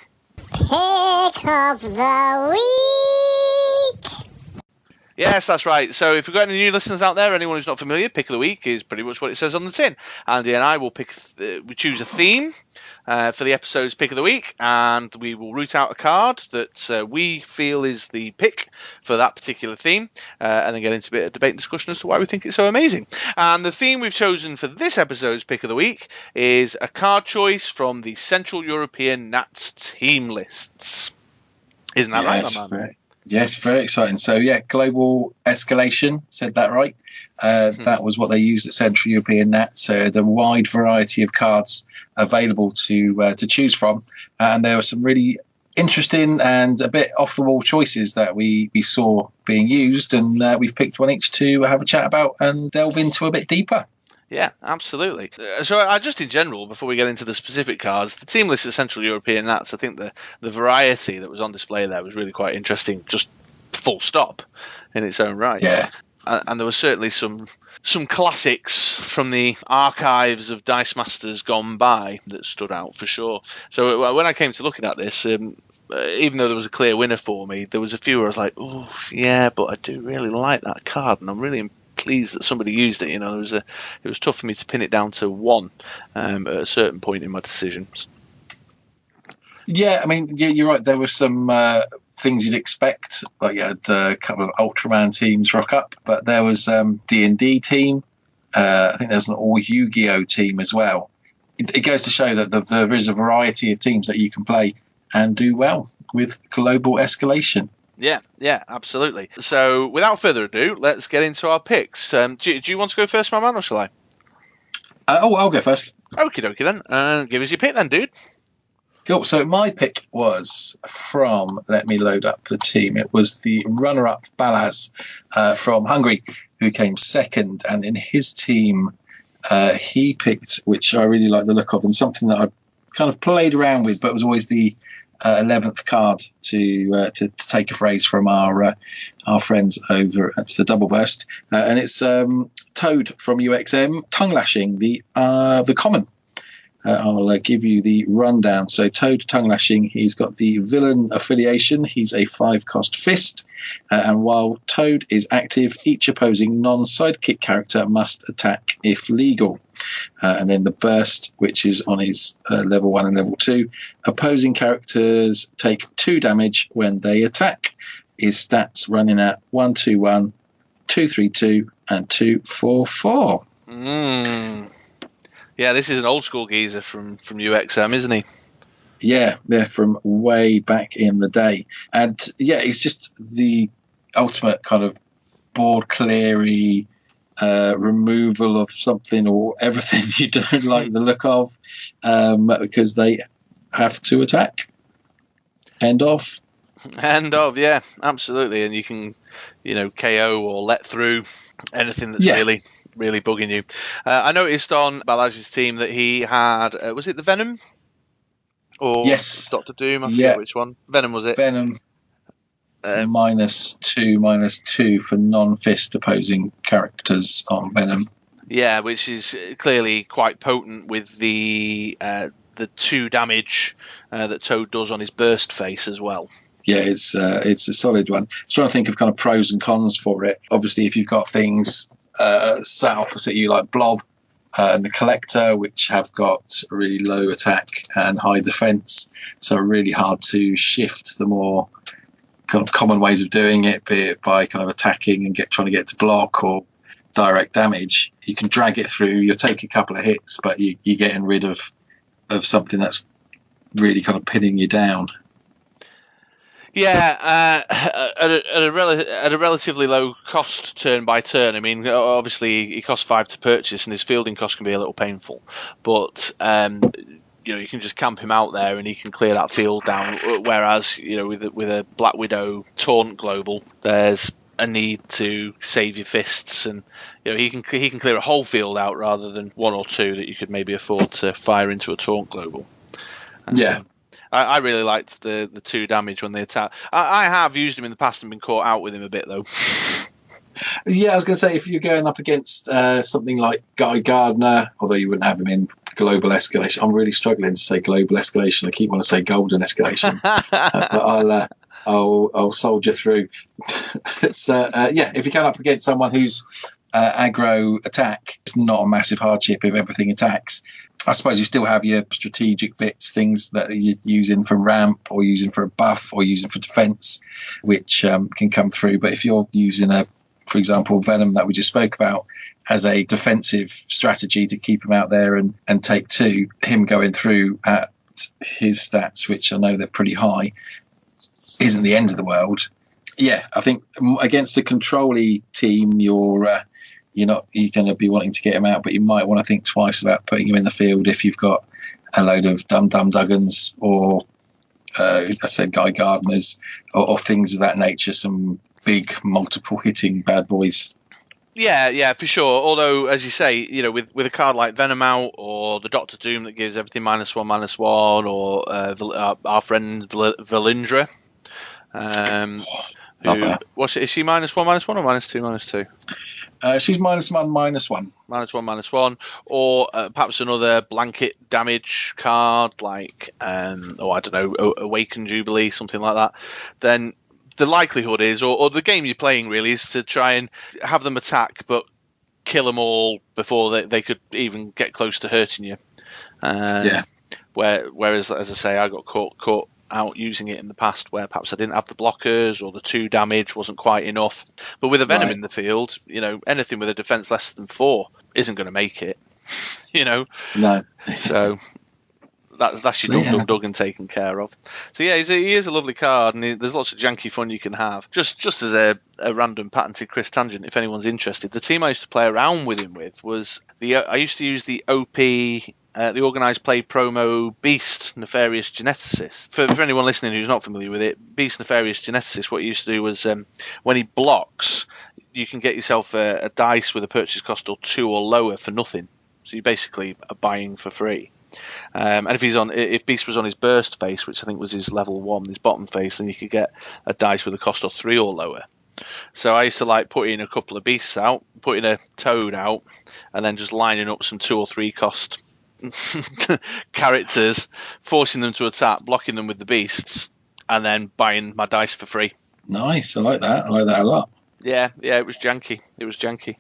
Pick of the week. Yes, that's right. So if we've got any new listeners out there, anyone who's not familiar, pick of the week is pretty much what it says on the tin. Andy and I will we choose a theme for the episode's pick of the week, and we will root out a card that we feel is the pick for that particular theme, and then get into a bit of debate and discussion as to why we think it's so amazing. And the theme we've chosen for this episode's pick of the week is a card choice from the Central European Nats team lists. Isn't that right, my man? Yes, very exciting. So, yeah, global escalation, said that right. That was what they used at Central European Nats. So the wide variety of cards available to choose from. And there were some really interesting and a bit off-the-wall choices that we saw being used. And we've picked one each to have a chat about and delve into a bit deeper. Yeah, absolutely. So just in general, before we get into the specific cards, the team list of Central European Nats, I think the variety that was on display there was really quite interesting, just full stop in its own right. Yeah. And there were certainly some classics from the archives of Dice Masters gone by that stood out for sure. So when I came to looking at this, even though there was a clear winner for me, there was a few where I was like, oh, yeah, but I do really like that card, and I'm really pleased that somebody used it. It was tough for me to pin it down to one at a certain point in my decisions. Yeah, I mean, you're right. There were some things you'd expect, like you had a couple of Ultraman teams rock up, but there was D&D team. I think there was an all Yu-Gi-Oh team as well. It goes to show that there is a variety of teams that you can play and do well with global escalation. Yeah, absolutely. So, without further ado, let's get into our picks. Do you want to go first, my man, or shall I? I'll go first. Okie dokie then. Give us your pick then, dude. Cool. So my pick was from, let me load up the team. It was the runner-up Balaz from Hungary, who came second. And in his team, he picked, which I really like the look of, and something that I kind of played around with, but was always the 11th card to take a phrase from our friends over at the Double Burst, and it's Toad from UXM, tongue lashing the common. I'll give you the rundown. So Toad tongue lashing, he's got the villain affiliation. He's a 5-cost fist, and while Toad is active, each opposing non-sidekick character must attack if legal. And then the burst, which is on his level 1 and level 2. Opposing characters take 2 damage when they attack. His stats running at 121, 232, and 244. Yeah, this is an old school geezer from UXM, isn't he? Yeah, they're from way back in the day. And yeah, it's just the ultimate kind of board cleary removal of something or everything you don't like the look of, because they have to attack. End of, yeah, absolutely. And you can, KO or let through anything that's really bugging you. I noticed on Balaz's team that he had, was it the Venom? Or yes. Dr. Doom? I forget which one. Venom, was it? Venom. -2 for non-fist opposing characters on Venom. Yeah, which is clearly quite potent with the 2 damage that Toad does on his burst face as well. Yeah, it's a solid one. I'm trying to think of kind of pros and cons for it. Obviously, if you've got things sat opposite you like Blob and the Collector, which have got really low attack and high defense, so really hard to shift the more kind of common ways of doing it, be it by kind of attacking and trying to get to block or direct damage. You can drag it through, you'll take a couple of hits, but you're getting rid of something that's really kind of pinning you down. Yeah, at a relatively low cost turn by turn. I mean, obviously he costs 5 to purchase, and his fielding cost can be a little painful. But you can just camp him out there, and he can clear that field down. Whereas with a Black Widow taunt global, there's a need to save your fists, and he can clear a whole field out rather than 1 or 2 that you could maybe afford to fire into a taunt global. Yeah. I really liked the 2 damage when they attack. I have used him in the past and been caught out with him a bit, though. Yeah, I was going to say, if you're going up against something like Guy Gardner, although you wouldn't have him in global escalation. I'm really struggling to say global escalation. I keep wanting to say golden escalation. But I'll soldier through. So if you come up against someone who's aggro attack, it's not a massive hardship if everything attacks. I suppose you still have your strategic bits, things that you're using for ramp or using for a buff or using for defense, which can come through. But if you're using for example, Venom that we just spoke about as a defensive strategy to keep him out there and take 2, him going through at his stats, which I know they're pretty high, isn't the end of the world. Yeah, I think against a control-y team, you're going to be wanting to get him out, but you might want to think twice about putting him in the field if you've got a load of dum-dum Duggans or, I said, Guy Gardners or things of that nature, some big multiple hitting bad boys. Yeah, for sure. Although, as you say, with a card like Venom out, or the Doctor Doom that gives everything -1/-1, or our friend Valindra. Is she -1/-1 or -2/-2? She's -1/-1. -1/-1, or perhaps another blanket damage card like, I don't know, Awaken Jubilee, something like that. Then the likelihood is, or the game you're playing really, is to try and have them attack, but kill them all before they could even get close to hurting you. Whereas, as I say, I got caught out using it in the past where perhaps I didn't have the blockers or the 2 damage wasn't quite enough. But with a Venom in the field, anything with a defense less than 4 isn't going to make it. No. So that's your Duggan taken care of. So yeah, he is a lovely card, and there's lots of janky fun you can have. Just as a random patented Chris tangent, if anyone's interested, the team I used to play around with him with was I used to use the OP, the Organised Play promo Beast Nefarious Geneticist. For anyone listening who's not familiar with it, Beast Nefarious Geneticist, what he used to do was when he blocks, you can get yourself a dice with a purchase cost of 2 or lower for nothing. So you basically are buying for free. And if Beast was on his burst face, which I think was his level 1, his bottom face, then you could get a dice with a cost of 3 or lower. So I used to like putting a couple of beasts out, putting a toad out, and then just lining up some 2 or 3 cost characters, forcing them to attack, blocking them with the beasts, and then buying my dice for free. Nice, I like that. I like that a lot. Yeah, it was janky.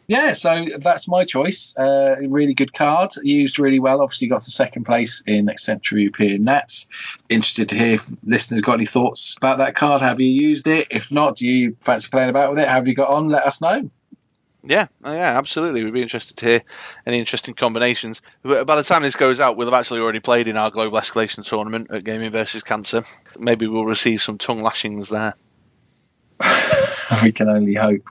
Yeah, so that's my choice. Really good card. Used really well. Obviously got to second place in Central European Nats. Interested to hear if listeners got any thoughts about that card. Have you used it? If not, do you fancy playing about with it? Have you got on? Let us know. Yeah, absolutely. We'd be interested to hear any interesting combinations. But by the time this goes out, we'll have actually already played in our Global Escalation tournament at Gaming vs. Cancer. Maybe we'll receive some tongue lashings there. We can only hope.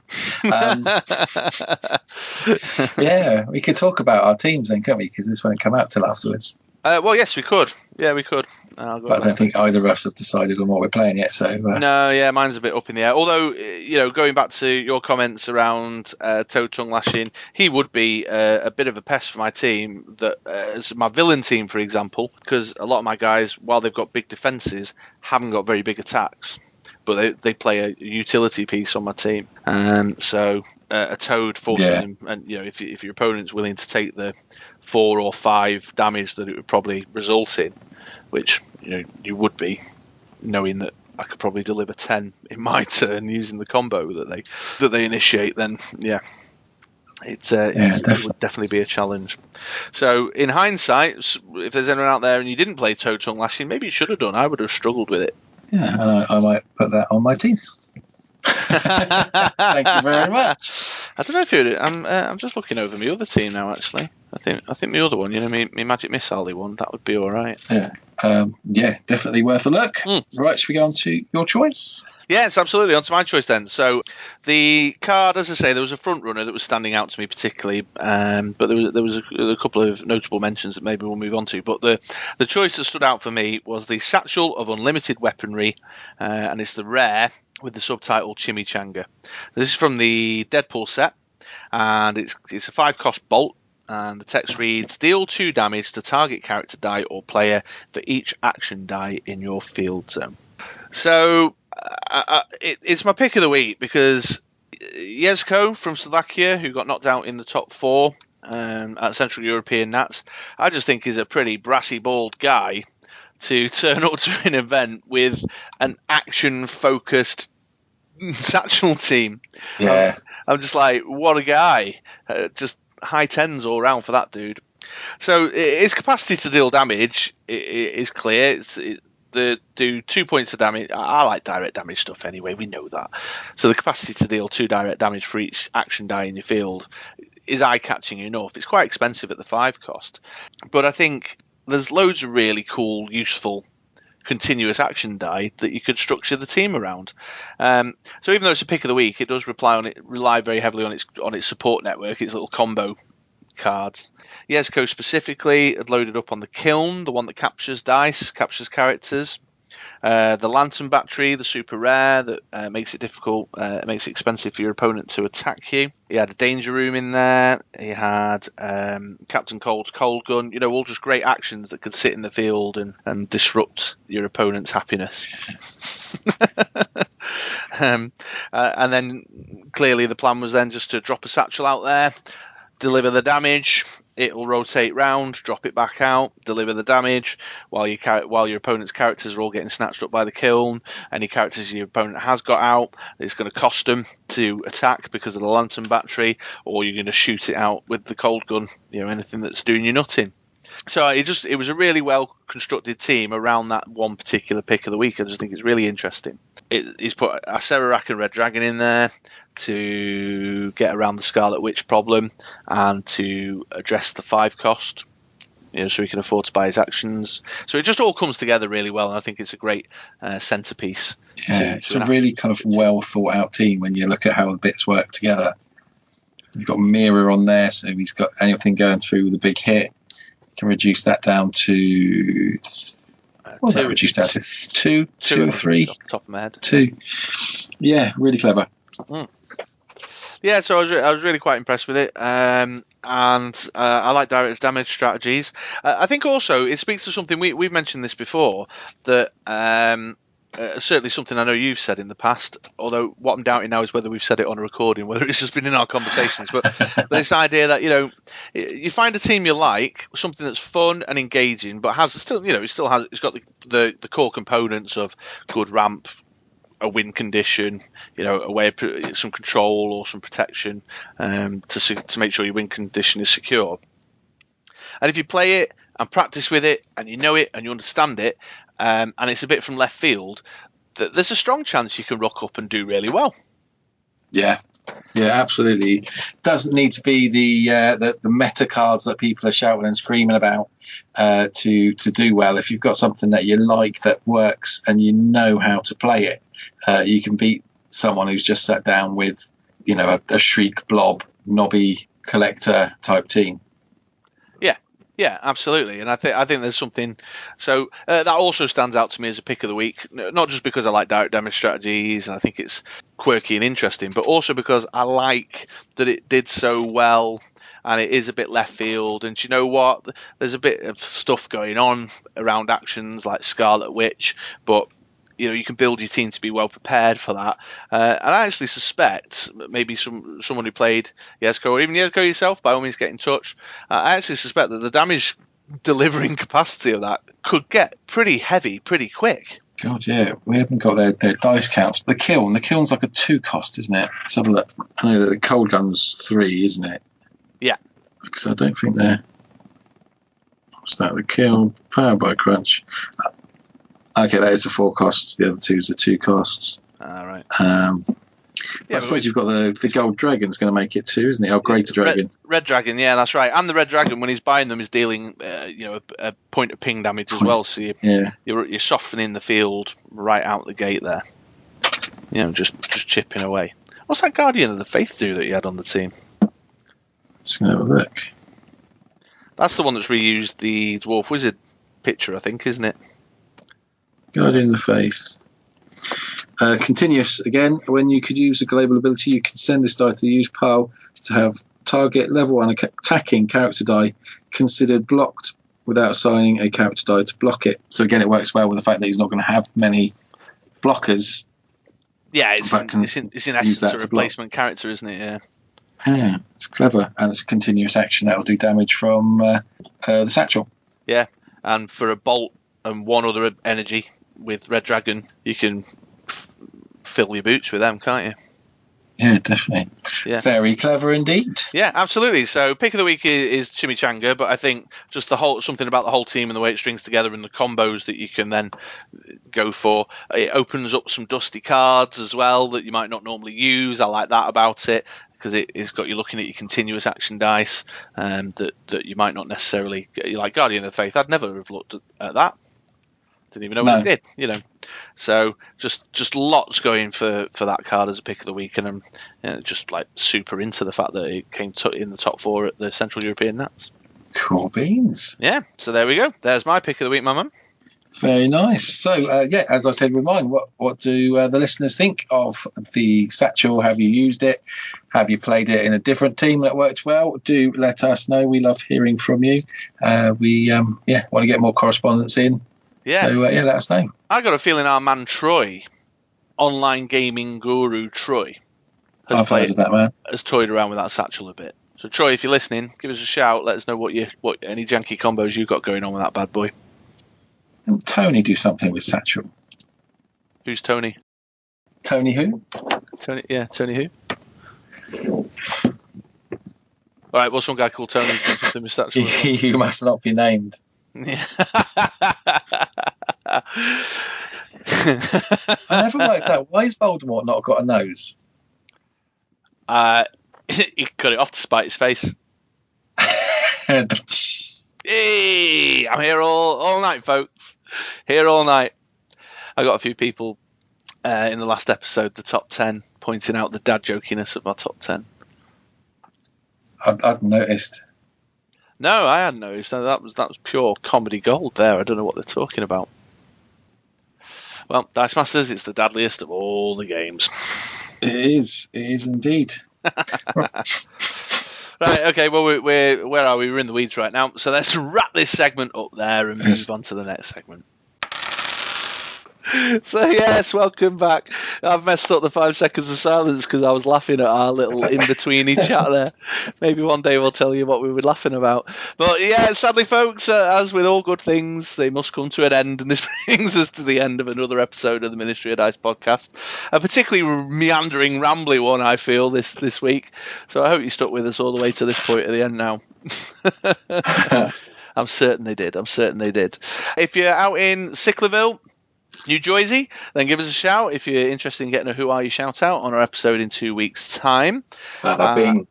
Yeah, we could talk about our teams then, can't we? Because this won't come out till afterwards. Well, yes, we could. Yeah, we could. But I don't think either of us have decided on what we're playing yet. So no, yeah, mine's a bit up in the air. Although, going back to your comments around Toad tongue lashing, he would be a bit of a pest for my team. That as my villain team, for example, because a lot of my guys, while they've got big defenses, haven't got very big attacks. But they play a utility piece on my team, and so a toad forces them. And if your opponent's willing to take the 4 or 5 damage that it would probably result in, which you would be, knowing that I could probably deliver 10 in my turn using the combo that they initiate, then it would definitely be a challenge. So in hindsight, if there's anyone out there and you didn't play Toad tongue lashing, maybe you should have done. I would have struggled with it. Yeah, and I might put that on my team. Thank you very much. I don't know if you're. I'm just looking over my other team now. Actually, I think my other one, my Magic Missile one, that would be all right. Yeah, definitely worth a look. Right, should we go on to your choice? Yes, absolutely. On to my choice then. So the card, as I say, there was a front runner that was standing out to me particularly, but there was a couple of notable mentions that maybe we'll move on to. But the choice that stood out for me was the Satchel of Unlimited Weaponry, and it's the rare with the subtitle Chimichanga. This is from the Deadpool set, and it's a 5-cost bolt. And the text reads, deal 2 damage to target character die or player for each action die in your field zone. So it's my pick of the week because Jezko from Slovakia, who got knocked out in the top 4 at Central European Nats, I just think is a pretty brassy, bald guy to turn up to an event with an action-focused satchel team. Yeah. I'm just like, what a guy. Just high tens all round for that dude. So his capacity to deal damage is clear. They do 2 points of damage. I like direct damage stuff anyway, we know that. So the capacity to deal 2 direct damage for each action die in your field is eye-catching enough. It's quite expensive at the 5 cost. But I think there's loads of really cool, useful, continuous action die that you could structure the team around. So even though it's a pick of the week, it does rely very heavily on its support network, its little combo cards. Yezko specifically had loaded up on the Kiln, the one that captures dice, captures characters. The Lantern Battery, the super rare that makes it difficult, makes it expensive for your opponent to attack you. He had a Danger Room in there. He had Captain Cold's Cold Gun. All just great actions that could sit in the field and disrupt your opponent's happiness. And then clearly the plan was then just to drop a satchel out there, deliver the damage. It will rotate round, drop it back out, deliver the damage while your opponent's characters are all getting snatched up by the Kiln. Any characters your opponent has got out, it's going to cost them to attack because of the Lantern Battery, or you're going to shoot it out with the Cold Gun. Anything that's doing you nothing. So it was a really well constructed team around that one particular pick of the week. I just think it's really interesting. He's put a Serarak and Red Dragon in there to get around the Scarlet Witch problem and to address the 5 cost, so he can afford to buy his actions. So it just all comes together really well, and I think it's a great centerpiece. Yeah, it's a really kind of well thought out team when you look at how the bits work together. You've got Mirror on there, so he's got anything going through with a big hit. Can reduce that down to reduced down to two or three. Off the top of my head. 2. Yeah, really clever. Yeah, so I was really quite impressed with it, and I like direct damage strategies. I think also it speaks to something we've mentioned this before, that certainly something I know you've said in the past, although what I'm doubting now is whether we've said it on a recording, whether it's just been in our conversations. But this idea that you find a team you like, something that's fun and engaging, but it's got the core components of good ramp, a win condition, a way of some control or some protection, to make sure your win condition is secure. And if you play it and practice with it, and you know it and you understand it, and it's a bit from left field, there's a strong chance you can rock up and do really well. Yeah, absolutely. Doesn't need to be the meta cards that people are shouting and screaming about to do well. If you've got something that you like that works and you know how to play it, you can beat someone who's just sat down with a Shriek, Blob, Nobby, Collector type team. Yeah, absolutely, and I think there's something. So that also stands out to me as a pick of the week, not just because I like direct damage strategies and I think it's quirky and interesting, but also because I like that it did so well, and it is a bit left field. And you know what? There's a bit of stuff going on around actions like Scarlet Witch, but you can build your team to be well prepared for that. And I actually suspect maybe someone who played Yezko, or even Yezko yourself, by all means get in touch. I actually suspect that the damage delivering capacity of that could get pretty heavy pretty quick. God, yeah, we haven't got their dice counts. But the Kiln's like a 2 cost, isn't it? Let's have a look. I know that the Cold Gun's 3, isn't it? Yeah. Because I don't think they're... What's that? The Kiln, powered by Crunch. Okay, that is a 4 cost. The other 2 are 2 costs. All right. I suppose you've got the Gold Dragon's going to make it 2, isn't it? Oh, Greater Dragon. Red Dragon, yeah, that's right. And the Red Dragon, when he's buying them, is dealing a point of ping damage as well. So you're softening the field right out the gate there. Just chipping away. What's that Guardian of the Faith do that you had on the team? Let's have a look. That's the one that's reused the Dwarf Wizard picture, I think, isn't it? Guardian of the Faith. Continuous again. When you could use a global ability, you can send this die to the use pile to have target level 1 attacking character die considered blocked without assigning a character die to block it. So again, it works well with the fact that he's not going to have many blockers. Yeah, it's in essence a replacement character, isn't it? Yeah, it's clever, and it's a continuous action that will do damage from the satchel. Yeah, and for a bolt and one other energy with Red Dragon, you can fill your boots with them, can't you? Yeah, definitely. Yeah. Very clever indeed. Yeah, absolutely. So pick of the week is Chimichanga, but I think just something about the whole team and the way it strings together and the combos that you can then go for. It opens up some dusty cards as well that you might not normally use. I like that about it, because it's got you looking at your continuous action dice that you might not necessarily get. Like Guardian of the Faith, I'd never have looked at that. Didn't even know what it did, So just lots going for that card as a pick of the week, and I'm just like super into the fact that it came in the top 4 at the Central European Nats. Cool beans. Yeah, so there we go. There's my pick of the week, my mum. Very nice. So, as I said with mine, what do the listeners think of the satchel? Have you used it? Have you played it in a different team that worked well? Do let us know. We love hearing from you. We want to get more correspondence in. Yeah. So, let us know. I got a feeling our man Troy, online gaming guru Troy, I've heard of that, man. Has toyed around with that satchel a bit. So, Troy, if you're listening, give us a shout. Let us know what any janky combos you've got going on with that bad boy. And Tony do something with satchel. Who's Tony? Tony who? Tony who? All right, what's some guy called Tony doing something with satchel? You must not be named. Yeah. I never liked that. Why has Voldemort not got a nose? He cut it off to spite his face. Hey, I'm here all night, folks. Here all night. I got a few people in the last episode, the top 10, pointing out the dad jokiness of my top 10. I've noticed. No, I hadn't noticed. That was pure comedy gold there. I don't know what they're talking about. Well, Dice Masters, it's the dadliest of all the games. It is indeed. Right, okay, well, where are we? We're in the weeds right now. So let's wrap this segment up there and move on to the next segment. So, yes, welcome back. I've messed up the 5 seconds of silence because I was laughing at our little in-betweeny chat there. Maybe one day we'll tell you what we were laughing about. But, yeah, sadly, folks, as with all good things, they must come to an end. And this brings us to the end of another episode of the Ministry of Dice podcast. A particularly meandering, rambly one, I feel, this week. So I hope you stuck with us all the way to this point at the end now. I'm certain they did. If you're out in Sicklerville, New Jersey, then give us a shout if you're interested in getting a Who Are You shout out on our episode in 2 weeks' time. Bada bing.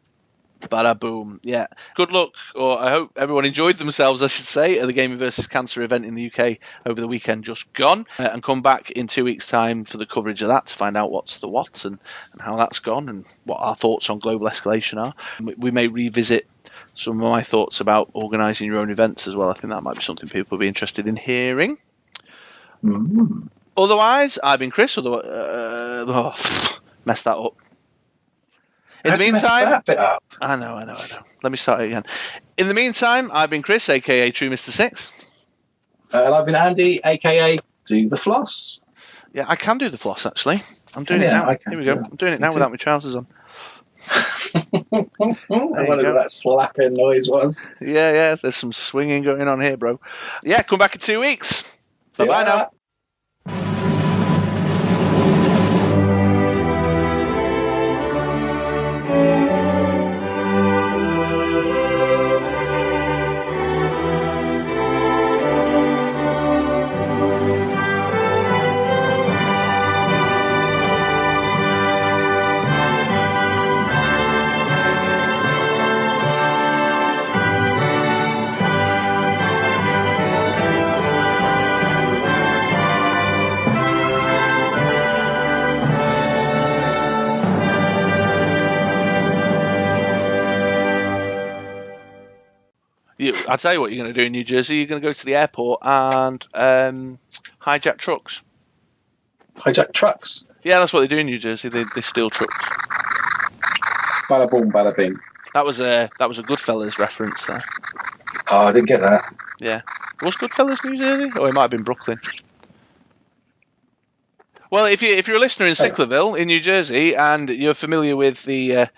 Bada boom. Yeah. Good luck, or I hope everyone enjoyed themselves, I should say, at the Gaming vs. Cancer event in the UK over the weekend just gone. And come back in 2 weeks' time for the coverage of that to find out what's the what and how that's gone and what our thoughts on global escalation are. We may revisit some of my thoughts about organising your own events as well. I think that might be something people would be interested in hearing. Mm. Otherwise, I've been Chris. Messed that up. In the meantime, that bit up? I know. Let me start it again. In the meantime, I've been Chris, aka True Mr. Six. And I've been Andy, aka Do the Floss. Yeah, I can do the floss actually. I'm doing it now. Here we go. I'm doing it now without my trousers on. I wonder what that slapping noise was. Yeah. There's some swinging going on here, bro. Yeah, come back in 2 weeks. Bye-bye now. I'll tell you what you're going to do in New Jersey. You're going to go to the airport and hijack trucks. Hijack trucks? Yeah, that's what they do in New Jersey. They steal trucks. Bada boom, bada bing. That was a Goodfellas reference there. Oh, I didn't get that. Yeah. Was Goodfellas New Jersey? Or it might have been Brooklyn. Well, if you're a listener in Sicklerville in New Jersey and you're familiar with the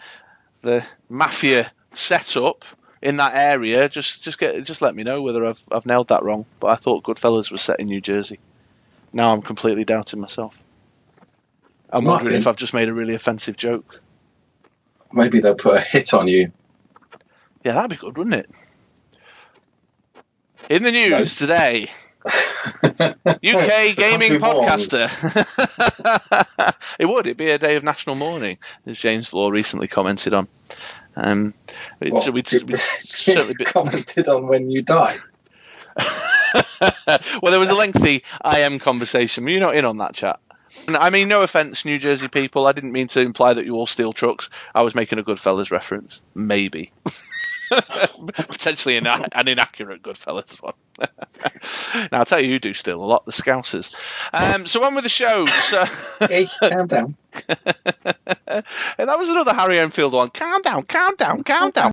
mafia setup in that area, just let me know whether I've nailed that wrong. But I thought Goodfellas was set in New Jersey. Now I'm completely doubting myself. I'm wondering if I've just made a really offensive joke. Maybe they'll put a hit on you. Yeah, that'd be good, wouldn't it? In the news today, UK gaming podcaster. It would. It'd be a day of national mourning, as James Law recently commented on. We'd certainly be commented on when you died. Well, there was a lengthy IM conversation. Were you not in on that chat? And I mean, no offence, New Jersey people. I didn't mean to imply that you all steal trucks. I was making a Goodfellas reference. Maybe. Potentially an inaccurate Goodfellas one. Now, I'll tell you who do steal a lot, the Scousers. So on with the show. Hey, calm down. That was another Harry Enfield one. Calm down, calm down, calm down.